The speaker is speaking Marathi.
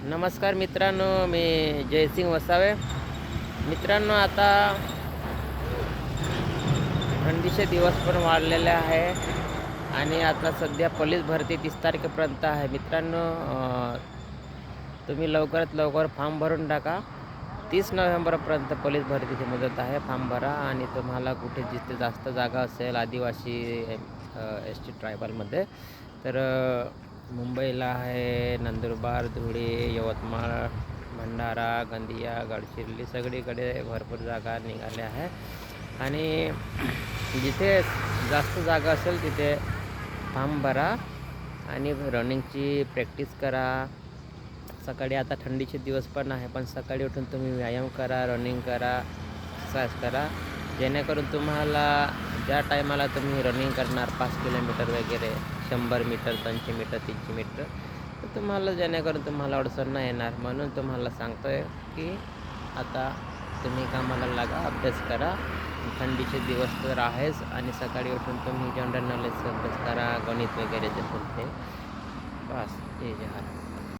नमस्कार मित्रांनो, मी जयसिंग वसावे. मित्रांनो, आता थंडीचे दिवस पण वाढलेले आहे आणि आता सध्या पोलीस भरती 30 तारखेपर्यंत आहे. मित्रांनो, तुम्ही लवकरात लवकर फॉर्म भरून टाका. 30 नोव्हेंबरपर्यंत पोलीस भरतीची मुदत आहे. फॉर्म भरा आणि तुम्हाला कुठे जिथे जास्त जागा असेल आदिवासी ST ट्रायबलमध्ये तर मुंबईला आहे, नंदुरबार, धुळे, यवतमाळ, भंडारा, गोंदिया, गडचिरोली सगळीकडे भरपूर जागा निघाल्या आहे. आणि जिथे जास्त जागा असेल तिथे फॉर्म भरा आणि रनिंगची प्रॅक्टिस करा. सकाळी आता थंडीचे दिवस पण आहे, पण सकाळी उठून तुम्ही व्यायाम करा, रनिंग करा, एक्सरसाइज करा, जेणेकरून तुम्हाला ज्या टायमाला तुम्ही रनिंग करणार 5 किलोमीटर वगैरे 100 मीटर 200 मीटर 300 मीटर तर तुम्हाला जेणेकरून तुम्हाला अडचण नाही येणार. म्हणून तुम्हाला सांगतो आहे की आता तुम्ही कामाला लागा, अभ्यास करा. थंडीचे दिवस तर आहेच आणि सकाळी उठून तुम्ही जनरल नॉलेजचा अभ्यास करा, गणित वगैरे जे बोलते बस हे जे आहे.